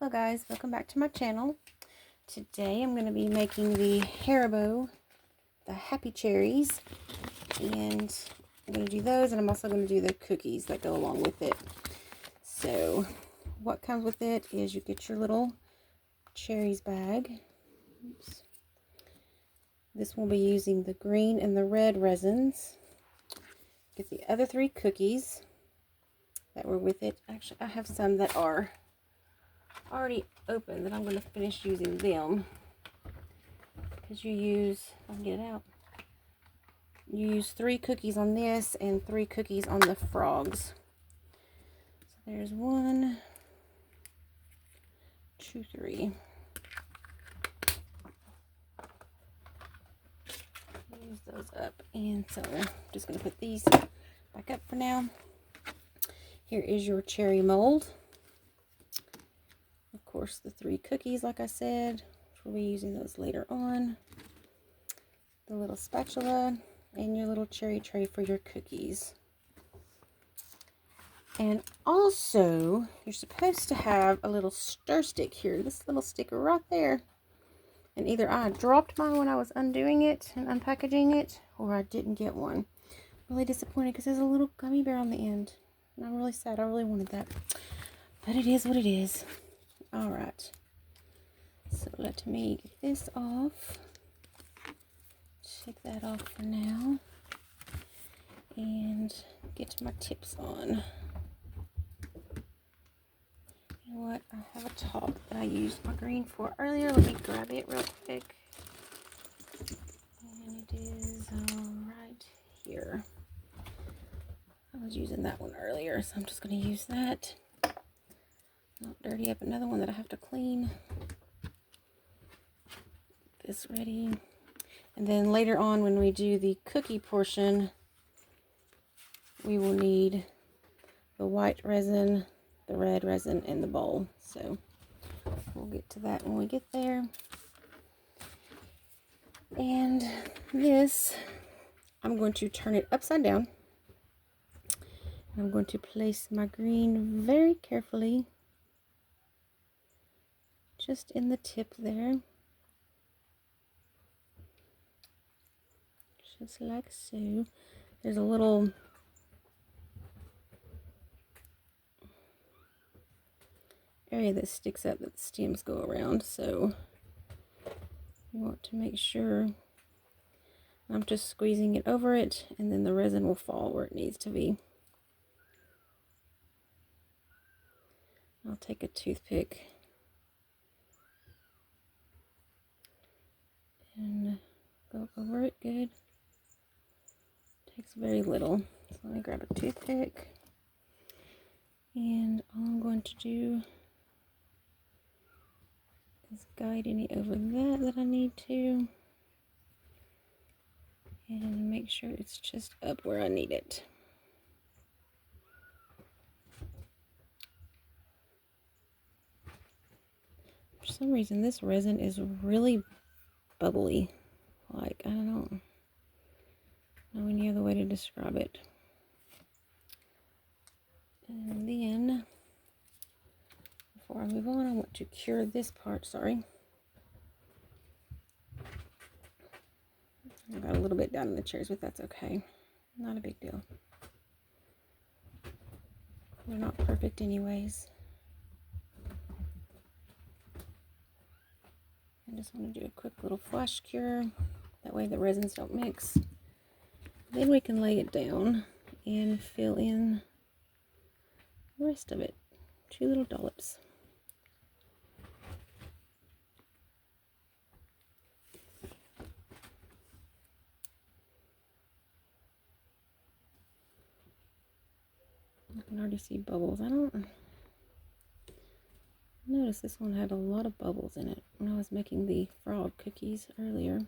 Hello guys, welcome back to my channel. Today I'm going to be making the HARIBO, the Happy Cherries, and I'm going to do those, and I'm also going to do the cookies that go along with it. So what comes with it is you get your little cherries bag. Oops. This will be using the green and the red resins. Get the other 3 cookies that were with it. Actually, I have some that are already open that I'm going to finish using them, because you use, if I can get it out, you use 3 cookies on this and 3 cookies on the frogs. So there's 1, 2, 3. Use those up, and so I'm just going to put these back up for now. Here is your cherry mold. Of course, the 3 cookies, like I said, we'll be using those later on. The little spatula and your little cherry tray for your cookies. And also, you're supposed to have a little stir stick here. This little sticker right there. And either I dropped mine when I was undoing it and unpackaging it, or I didn't get one. Really disappointed because there's a little gummy bear on the end. And I'm really sad. I really wanted that. But it is what it is. Alright. So let me get this off. Take that off for now. And get my tips on. You know what? I have a top that I used my green for earlier. Let me grab it real quick. And it is right here. I was using that one earlier, so I'm just going to use that. Not dirty up another one that I have to clean. Get this ready. And then later on, when we do the cookie portion, we will need the white resin, the red resin, and the bowl. So we'll get to that when we get there. And this, I'm going to turn it upside down. I'm going to place my green very carefully, just in the tip there. Just like so. There's a little area that sticks up that the stems go around, so you want to make sure. I'm just squeezing it over it, and then the resin will fall where it needs to be. I'll take a toothpick and go over it good. Takes very little. So let me grab a toothpick, and all I'm going to do is guide any over that I need to, and make sure it's just up where I need it. For some reason, this resin is really bubbly. Like, I don't know any other way to describe it. And then, before I move on, I want to cure this part. Sorry. I got a little bit down in the cherries, but that's okay. Not a big deal. They're not perfect anyways. I just want to do a quick little flash cure. That way the resins don't mix. Then we can lay it down and fill in the rest of it. 2 little dollops. I can already see bubbles. I don't notice this one had a lot of bubbles in it when I was making the frog cookies earlier.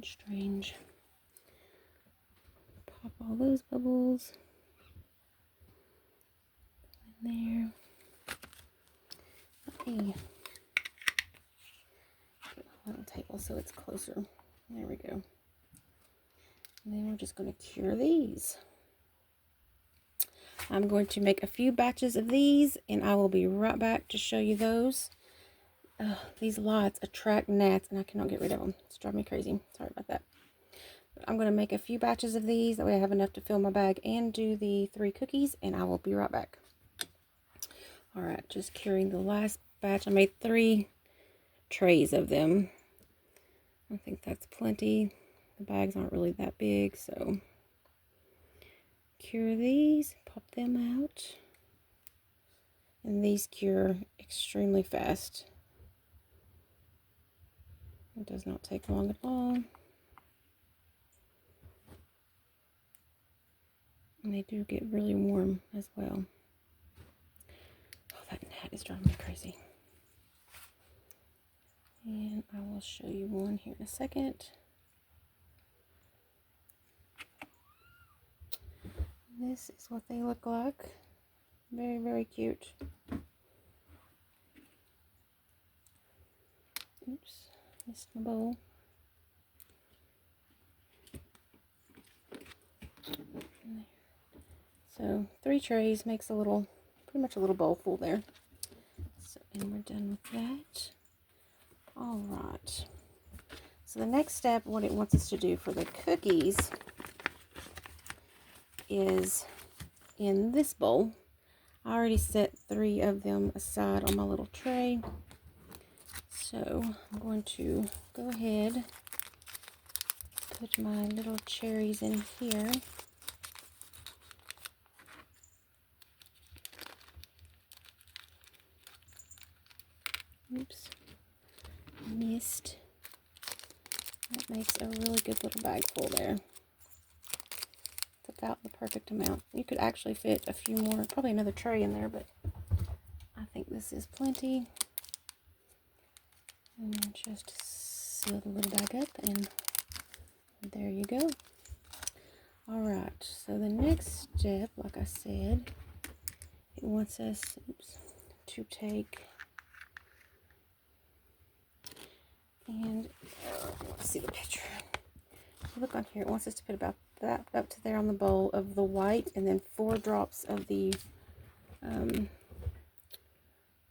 Strange. Pop all those bubbles in there. Okay. Get my little table so it's closer. There we go. And then we're just going to cure these. I'm going to make a few batches of these, and I will be right back to show you those. These lights attract gnats, and I cannot get rid of them. It's driving me crazy. Sorry about that. But I'm going to make a few batches of these. That way I have enough to fill my bag and do the 3 cookies, and I will be right back. Alright, just curing the last batch. I made 3 trays of them. I think that's plenty. The bags aren't really that big, so cure these, pop them out, and these cure extremely fast. It does not take long at all, and they do get really warm as well. Oh, that gnat is driving me crazy. And I will show you one here in a second. This is what they look like. Very, very cute. Oops, missed my bowl. So 3 trays makes a little, pretty much a little bowl full there. So, and we're done with that. All right. So the next step, what it wants us to do for the cookies is in this bowl. I already set 3 of them aside on my little tray. So I'm going to go ahead, put my little cherries in here. Oops, missed. That makes a really good little bag full there. It's about the perfect amount. You could actually fit a few more, probably another tray in there, but I think this is plenty. And just seal the little bag up, and there you go. Alright, so the next step, like I said, it wants us to take and let's see the picture. Look on here, it wants us to put about that up to there on the bowl of the white, and then 4 drops of the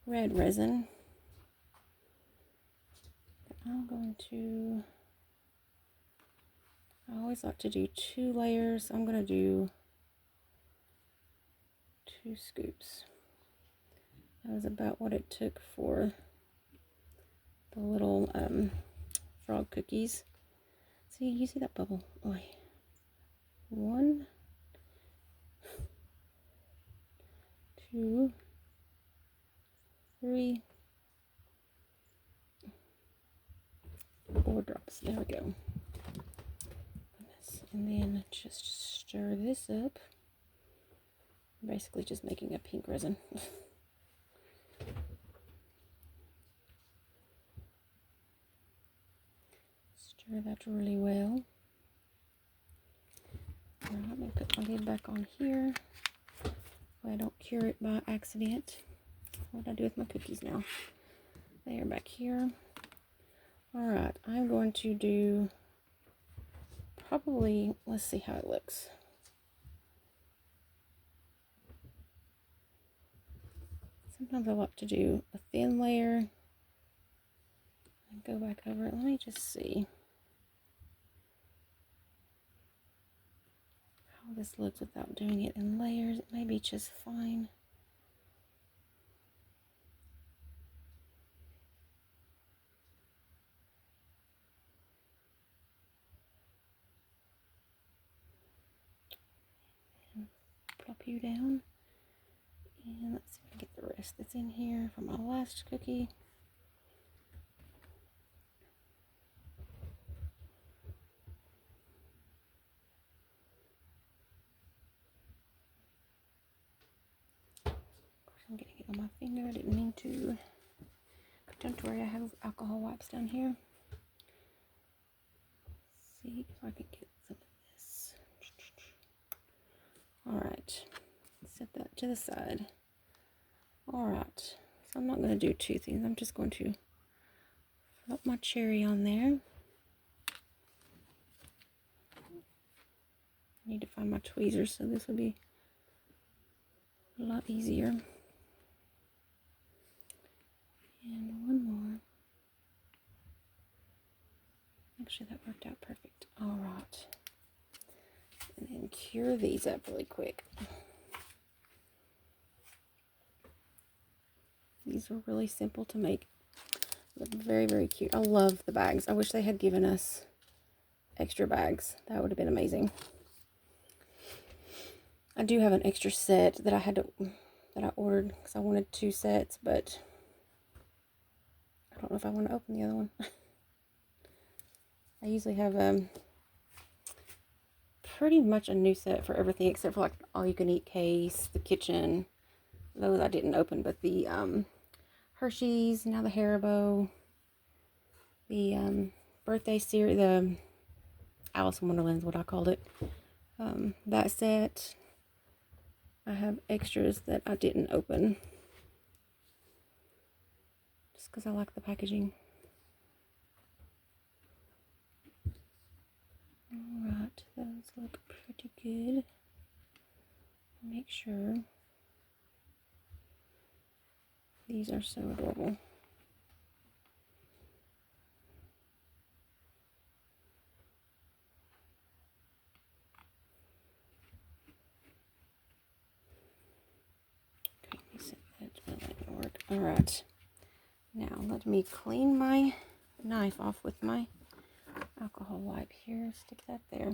red resin. I'm going to, I always like to do 2 layers. I'm going to do 2 scoops. That was about what it took for the little frog cookies. See, you see that bubble? Oh, 1, 2, 3, 4 drops. There we go. And then just stir this up. Basically just making a pink resin. Stir that really well. Now let me put my lid back on here so I don't cure it by accident. What do I do with my cookies now? They are back here. Alright, I'm going to do probably, let's see how it looks. Sometimes I like to do a thin layer and go back over it. Let me just see how this looks without doing it in layers. It may be just fine. And plop you down. And let's see if I can get the rest that's in here from my last cookie. I'm getting it on my finger. I didn't mean to. But don't worry, I have alcohol wipes down here. Let's see if I can get some of this. Alright, set that to the side. Alright, so I'm not going to do 2 things. I'm just going to put my cherry on there. need to find my tweezers, so this will be a lot easier. And one more. Actually, that worked out perfect. All right. And then cure these up really quick. These were really simple to make. Look very, very cute. I love the bags. I wish they had given us extra bags. That would have been amazing. I do have an extra set that I ordered because I wanted 2 sets, but I don't know if I want to open the other one. I usually have pretty much a new set for everything except for like all-you-can-eat case, the kitchen. Those I didn't open, but the Hershey's, now the HARIBO, the birthday series, the Alice in Wonderland is what I called it. That set, I have extras that I didn't open just because I like the packaging. Alright, those look pretty good. Make sure. These are so adorable. Okay, let me set that. That didn't work. Alright. Now let me clean my knife off with my alcohol wipe here. Stick that there.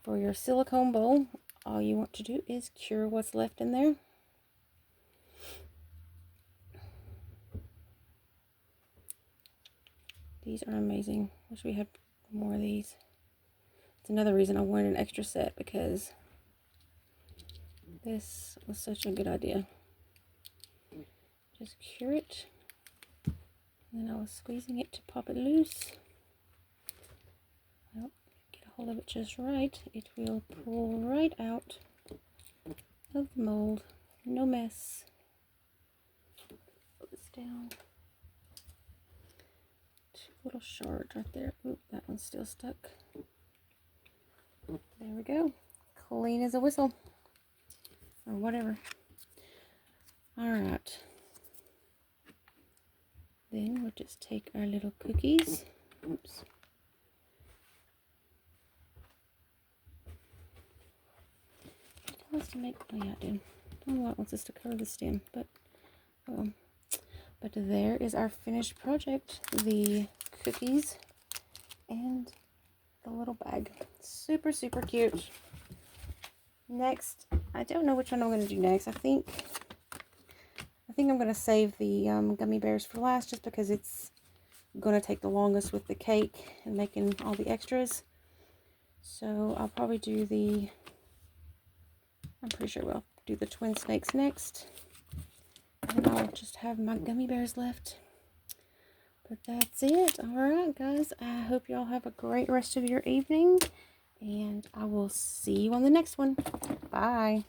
For your silicone bowl, all you want to do is cure what's left in there. These are amazing. Wish we had more of these. It's another reason I wanted an extra set, because this was such a good idea. Just cure it. And then I was squeezing it to pop it loose. Well, get a hold of it just right. It will pull right out of the mold. No mess. Put this down. 2 little shards right there. Oop, that one's still stuck. There we go. Clean as a whistle. Or whatever. Alright. Then we'll just take our little cookies. Oops. It wants to make, oh yeah, it did. I don't know why it wants us to cover the stem, but but there is our finished project. The cookies and the little bag. Super, super cute. Next, I don't know which one I'm going to do next. I think I'm going to save the gummy bears for last, just because it's going to take the longest with the cake and making all the extras. So I'll probably do I'm pretty sure we'll do the twin snakes next. And I'll just have my gummy bears left. But that's it. Alright, guys. I hope y'all have a great rest of your evening. And I will see you on the next one. Bye.